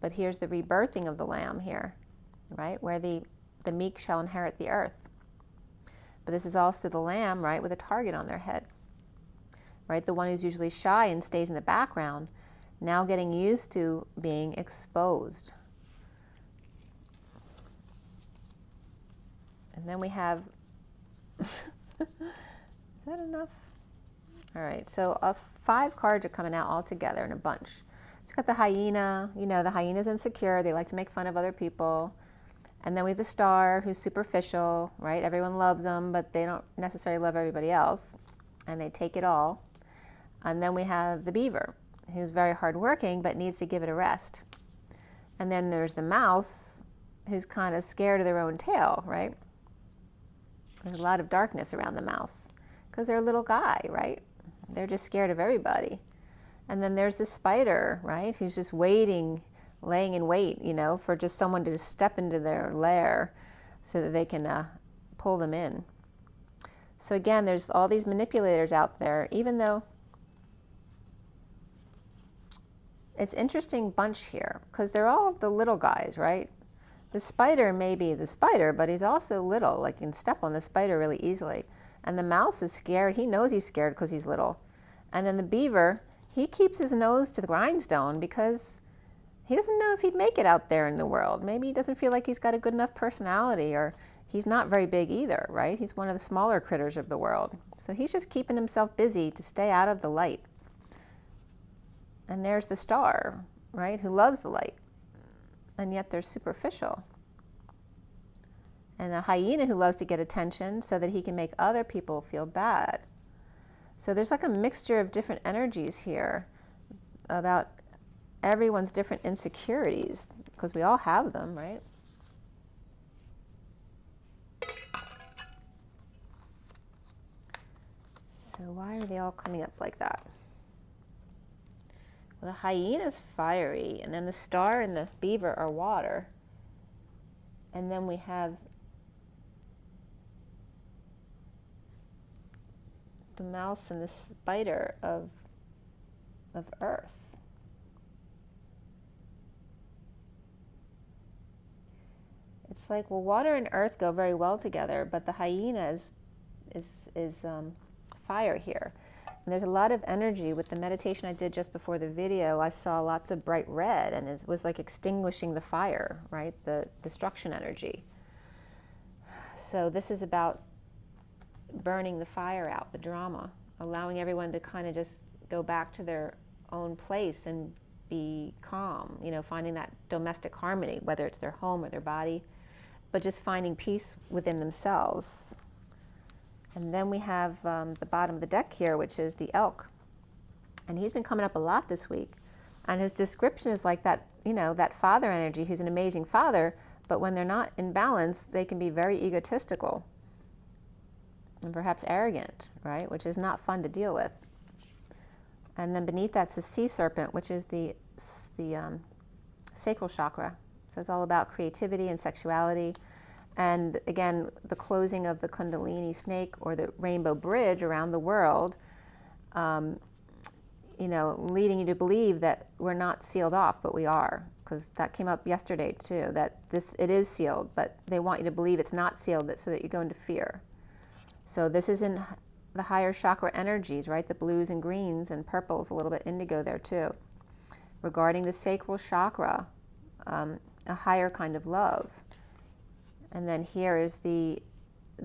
But here's the rebirthing of the lamb here, right? Where the meek shall inherit the earth. But this is also the lamb, right, with a target on their head, right? The one who's usually shy and stays in the background, now getting used to being exposed. And then we have, is that enough? All right, so 5 cards are coming out all together in a bunch. So you've got the hyena, the hyena's insecure, they like to make fun of other people. And then we have the star, who's superficial, right? Everyone loves them, but they don't necessarily love everybody else, and they take it all. And then we have the beaver, who's very hardworking, but needs to give it a rest. And then there's the mouse, who's kind of scared of their own tail, right? There's a lot of darkness around the mouse, because they're a little guy, right? They're just scared of everybody. And then there's the spider, right? Who's just waiting, laying in wait, for just someone to just step into their lair so that they can pull them in. So again, there's all these manipulators out there, even though it's interesting bunch here, because they're all the little guys, right? The spider may be the spider, but he's also little, like you can step on the spider really easily. And the mouse is scared. He knows he's scared because he's little. And then the beaver, he keeps his nose to the grindstone because he doesn't know if he'd make it out there in the world. Maybe he doesn't feel like he's got a good enough personality, or he's not very big either, right? He's one of the smaller critters of the world. So he's just keeping himself busy to stay out of the light. And there's the star, right, who loves the light, and yet they're superficial. And the hyena who loves to get attention so that he can make other people feel bad. So there's like a mixture of different energies here about everyone's different insecurities, because we all have them, right? So why are they all coming up like that? Well, the hyena's fiery, and then the star and the beaver are water. And then we have the mouse and the spider of earth. It's like, well, water and earth go very well together, but the hyena is fire here. And there's a lot of energy. With the meditation I did just before the video, I saw lots of bright red, and it was like extinguishing the fire, right? The destruction energy. So this is about burning the fire out, the drama, allowing everyone to kind of just go back to their own place and be calm, you know, finding that domestic harmony, whether it's their home or their body, but just finding peace within themselves. And then we have the bottom of the deck here, which is the elk. And he's been coming up a lot this week. And his description is like that, you know, that father energy, who's an amazing father, but when they're not in balance, they can be very egotistical and perhaps arrogant, right? Which is not fun to deal with. And then beneath that's the sea serpent, which is the sacral chakra. So it's all about creativity and sexuality. And again, the closing of the Kundalini snake or the rainbow bridge around the world, you know, leading you to believe that we're not sealed off, but we are. Because that came up yesterday too, that it is sealed, but they want you to believe it's not sealed so that you go into fear. So this is in the higher chakra energies, right? The blues and greens and purples, a little bit indigo there too. Regarding the sacral chakra, a higher kind of love. And then here is the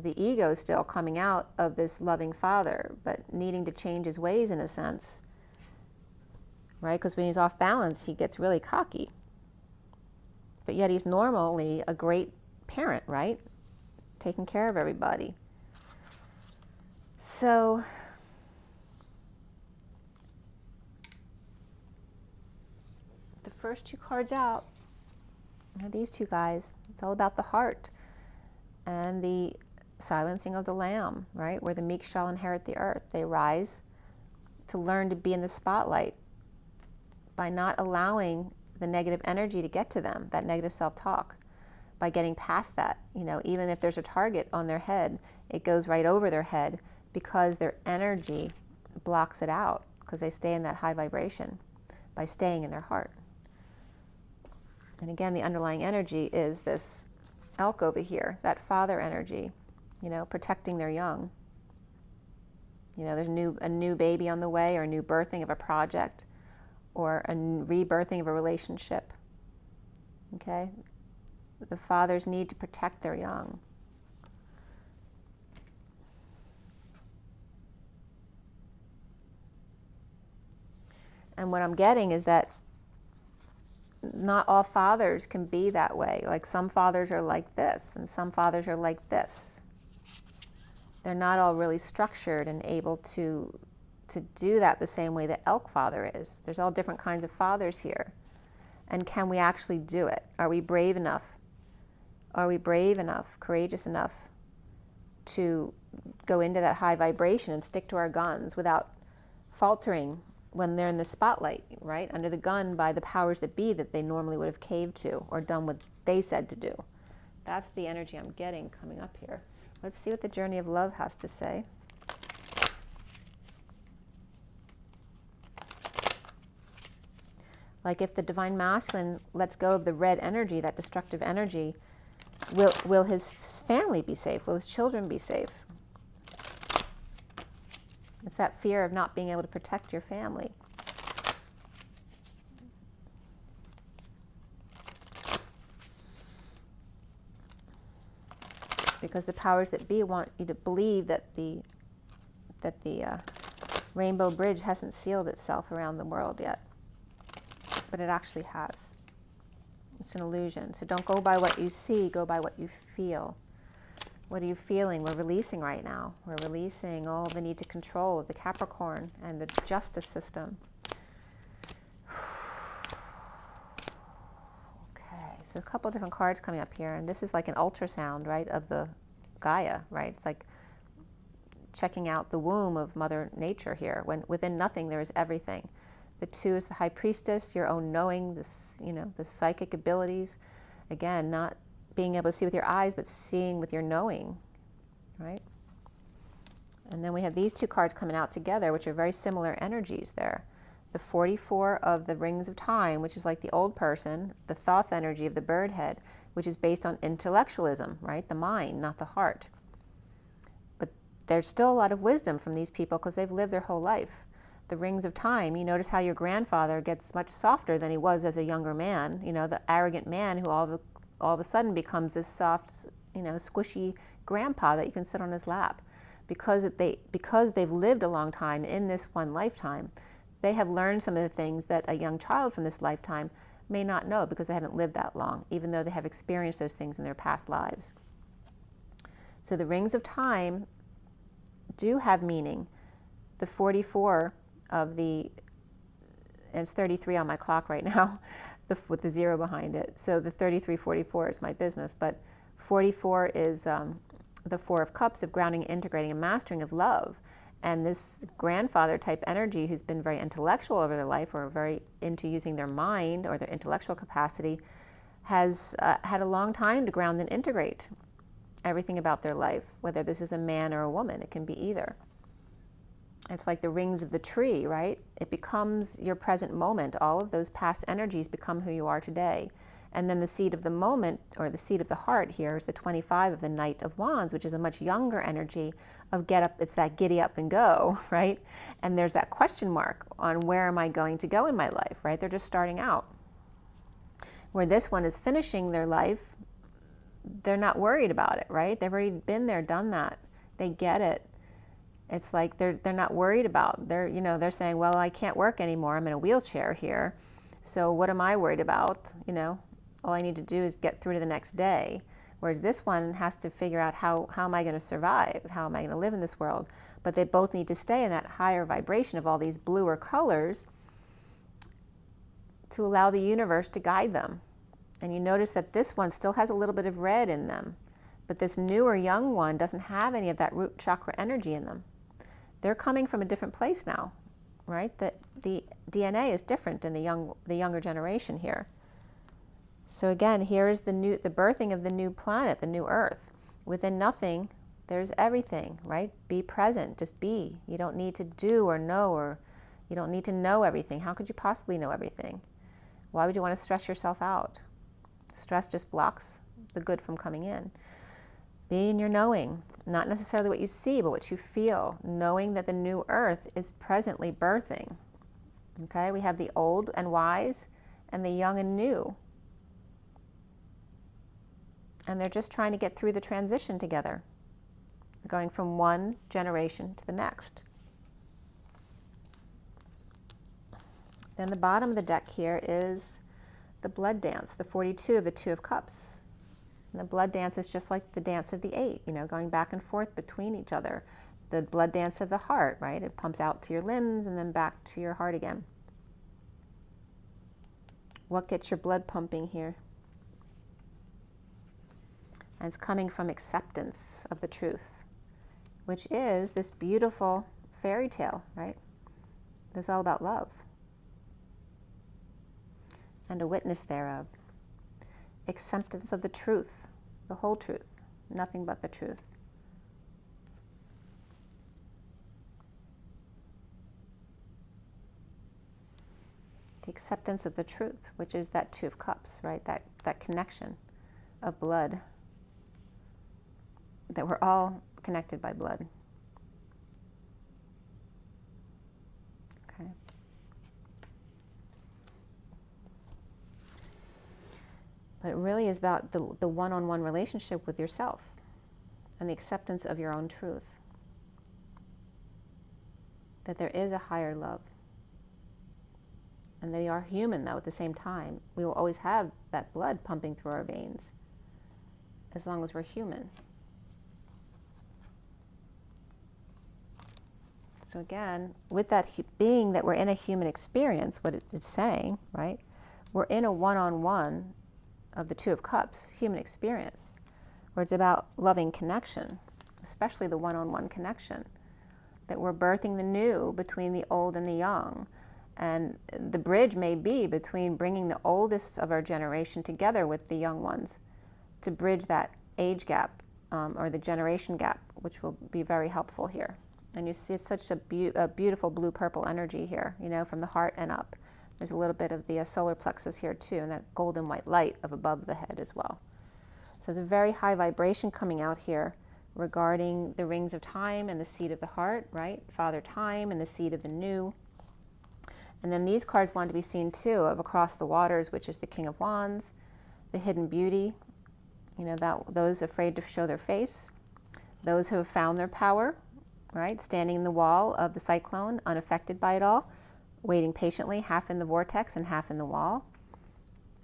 ego still coming out of this loving father, but needing to change his ways in a sense, right? Because when he's off balance, he gets really cocky. But yet he's normally a great parent, right? Taking care of everybody. So the first two cards out are these two guys. It's all about the heart and the silencing of the lamb, right? Where the meek shall inherit the earth. They rise to learn to be in the spotlight by not allowing the negative energy to get to them, that negative self-talk, by getting past that. You know, even if there's a target on their head, it goes right over their head because their energy blocks it out, because they stay in that high vibration by staying in their heart. And again, the underlying energy is this elk over here, that father energy, you know, protecting their young. You know, there's a new baby on the way, or a new birthing of a project, or a rebirthing of a relationship. Okay? The fathers need to protect their young. And what I'm getting is that not all fathers can be that way. Like some fathers are like this, and some fathers are like this. They're not all really structured and able to do that the same way that elk father is. There's all different kinds of fathers here. And can we actually do it? Are we brave enough? Are we brave enough, courageous enough to go into that high vibration and stick to our guns without faltering when they're in the spotlight, right? Under the gun by the powers that be that they normally would have caved to or done what they said to do. That's the energy I'm getting coming up here. Let's see what the journey of love has to say. Like if the divine masculine lets go of the red energy, that destructive energy, will his family be safe? Will his children be safe? It's that fear of not being able to protect your family. Because the powers that be want you to believe that the rainbow bridge hasn't sealed itself around the world yet. But it actually has. It's an illusion. So don't go by what you see, go by what you feel. What are you feeling? We're releasing right now. We're releasing all the need to control of the Capricorn and the justice system. Okay, so a couple different cards coming up here, and this is like an ultrasound, right, of the Gaia, right? It's like checking out the womb of Mother Nature here. When within nothing there is everything. The two is the High Priestess, your own knowing, this, you know, the psychic abilities. Again, not being able to see with your eyes, but seeing with your knowing, right? And then we have these two cards coming out together, which are very similar energies there. The 44 of the Rings of Time, which is like the old person, the Thoth energy of the bird head, which is based on intellectualism, right? The mind, not the heart. But there's still a lot of wisdom from these people because they've lived their whole life. The Rings of Time, you notice how your grandfather gets much softer than he was as a younger man, you know, the arrogant man who all of a sudden becomes this soft, you know, squishy grandpa that you can sit on his lap. Because they've lived a long time in this one lifetime, they have learned some of the things that a young child from this lifetime may not know because they haven't lived that long, even though they have experienced those things in their past lives. So the rings of time do have meaning. The 44 of the, and it's 33 on my clock right now, with the 0 behind it. So the 3344 is my business, but 44 is the 4 of Cups, of grounding, integrating, and mastering, of love. And this grandfather type energy who's been very intellectual over their life, or very into using their mind or their intellectual capacity, has had a long time to ground and integrate everything about their life, whether this is a man or a woman. It can be either. It's like the rings of the tree, right? It becomes your present moment. All of those past energies become who you are today. And then the seed of the moment, or the seed of the heart here, is the 25 of the Knight of Wands, which is a much younger energy of get up. It's that giddy up and go, right? And there's that question mark on where am I going to go in my life, right? They're just starting out. Where this one is finishing their life, they're not worried about it, right? They've already been there, done that. They get it. It's like they're not worried about. They're saying, well, I can't work anymore. I'm in a wheelchair here. So what am I worried about? All I need to do is get through to the next day. Whereas this one has to figure out how am I going to survive? How am I going to live in this world? But they both need to stay in that higher vibration of all these bluer colors to allow the universe to guide them. And you notice that this one still has a little bit of red in them, but this newer young one doesn't have any of that root chakra energy in them. They're coming from a different place now, right? The DNA is different in the younger generation here. So again, here's the birthing of the new planet, the new Earth. Within nothing, there's everything, right? Be present, just be. You don't need to do or know, or you don't need to know everything. How could you possibly know everything? Why would you want to stress yourself out? Stress just blocks the good from coming in. Be in your knowing, not necessarily what you see, but what you feel, knowing that the new Earth is presently birthing. Okay, we have the old and wise and the young and new. And they're just trying to get through the transition together, going from one generation to the next. Then the bottom of the deck here is the blood dance, the 42 of the 2 of Cups. And the blood dance is just like the dance of the 8, going back and forth between each other. The blood dance of the heart, right? It pumps out to your limbs and then back to your heart again. What gets your blood pumping here? And it's coming from acceptance of the truth, which is this beautiful fairy tale, right? It's all about love and a witness thereof. Acceptance of the truth, the whole truth, nothing but the truth. The acceptance of the truth, which is that 2 of Cups, right? That connection of blood, that we're all connected by blood. Okay. But it really is about the one-on-one relationship with yourself and the acceptance of your own truth. That there is a higher love. And they are human, though, at the same time. We will always have that blood pumping through our veins as long as we're human. So again, with that being that we're in a human experience, what it's saying, right? We're in a one-on-one of the 2 of Cups, human experience, where it's about loving connection, especially the one-on-one connection, that we're birthing the new between the old and the young. And the bridge may be between bringing the oldest of our generation together with the young ones to bridge that age gap or the generation gap, which will be very helpful here. And you see it's such a beautiful blue-purple energy here, from the heart and up. There's a little bit of the solar plexus here too, and that golden white light of above the head as well. So there's a very high vibration coming out here regarding the rings of time and the seed of the heart, right? Father Time and the seed of the new. And then these cards want to be seen too, of Across the Waters, which is the King of Wands, the Hidden Beauty, those afraid to show their face, those who have found their power, right? Standing in the wall of the cyclone, unaffected by it all, waiting patiently, half in the vortex and half in the wall.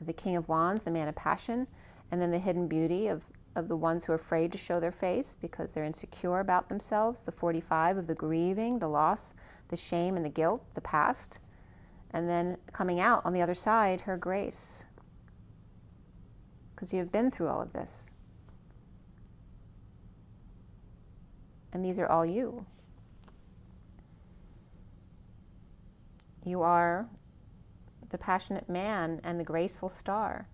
The King of Wands, the man of passion, and then the hidden beauty of the ones who are afraid to show their face because they're insecure about themselves. The 45 of the grieving, the loss, the shame and the guilt, the past. And then coming out on the other side, her grace. Because you have been through all of this. And these are all you. You are the passionate man and the graceful star.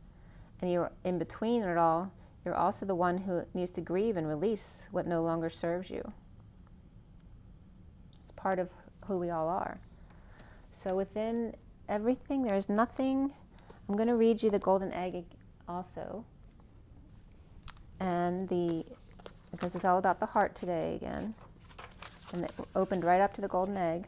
And you're in between it all. You're also the one who needs to grieve and release what no longer serves you. It's part of who we all are. So within everything, there's nothing. I'm going to read you the golden egg also. And because it's all about the heart today again. And it opened right up to the golden egg.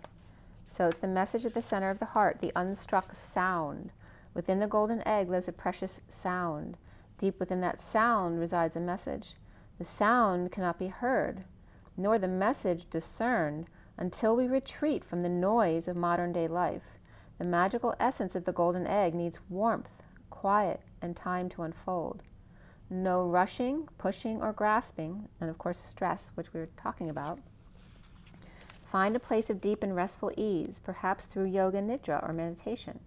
So it's the message at the center of the heart, the unstruck sound. Within the golden egg lives a precious sound. Deep within that sound resides a message. The sound cannot be heard, nor the message discerned, until we retreat from the noise of modern day life. The magical essence of the golden egg needs warmth, quiet, and time to unfold. No rushing, pushing, or grasping, and of course stress, which we were talking about. Find a place of deep and restful ease, perhaps through yoga nidra or meditation.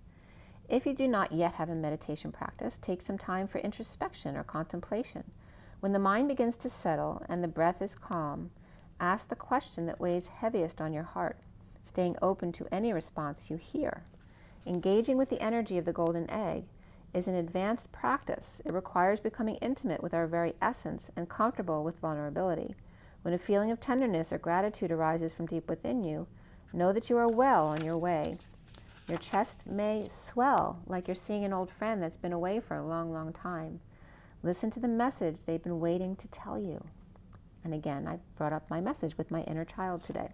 If you do not yet have a meditation practice, take some time for introspection or contemplation. When the mind begins to settle and the breath is calm, ask the question that weighs heaviest on your heart, staying open to any response you hear. Engaging with the energy of the golden egg is an advanced practice. It requires becoming intimate with our very essence and comfortable with vulnerability. When a feeling of tenderness or gratitude arises from deep within you, know that you are well on your way. Your chest may swell like you're seeing an old friend that's been away for a long, long time. Listen to the message they've been waiting to tell you. And again, I brought up my message with my inner child today.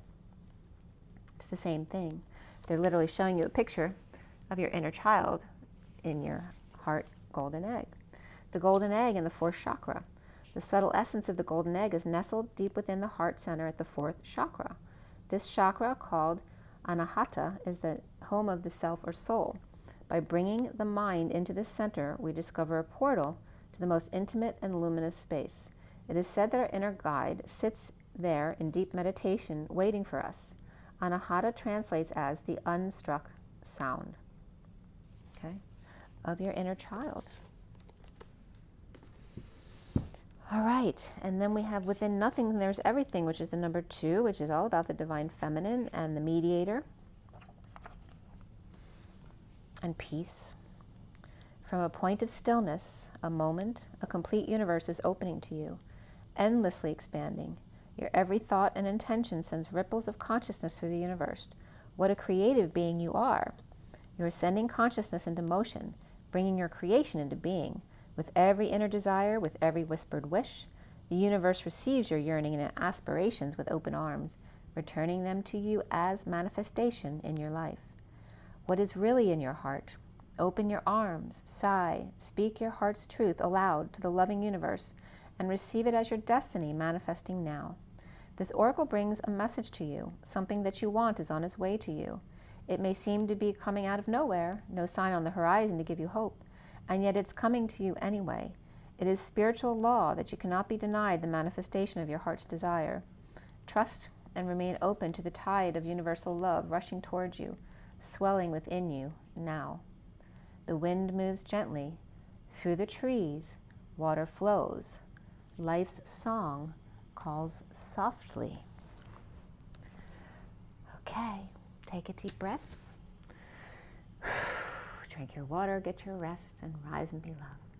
It's the same thing. They're literally showing you a picture of your inner child in your heart golden egg. The golden egg in the fourth chakra. The subtle essence of the golden egg is nestled deep within the heart center at the fourth chakra. This chakra, called Anahata, is the home of the self or soul. By bringing the mind into this center, we discover a portal to the most intimate and luminous space. It is said that our inner guide sits there in deep meditation, waiting for us. Anahata translates as the unstruck sound, okay, of your inner child. All right, and then we have within nothing, there's everything, which is the number 2, which is all about the divine feminine and the mediator and peace. From a point of stillness, a moment, a complete universe is opening to you, endlessly expanding. Your every thought and intention sends ripples of consciousness through the universe. What a creative being you are. You are sending consciousness into motion, bringing your creation into being. With every inner desire, with every whispered wish, the universe receives your yearning and aspirations with open arms, returning them to you as manifestation in your life. What is really in your heart? Open your arms, sigh, speak your heart's truth aloud to the loving universe, and receive it as your destiny manifesting now. This oracle brings a message to you. Something that you want is on its way to you. It may seem to be coming out of nowhere, no sign on the horizon to give you hope. And yet it's coming to you anyway. It is spiritual law that you cannot be denied the manifestation of your heart's desire. Trust and remain open to the tide of universal love rushing towards you, swelling within you now. The wind moves gently. Through the trees, water flows. Life's song calls softly. Okay, take a deep breath. Drink your water, get your rest, and rise and be loved.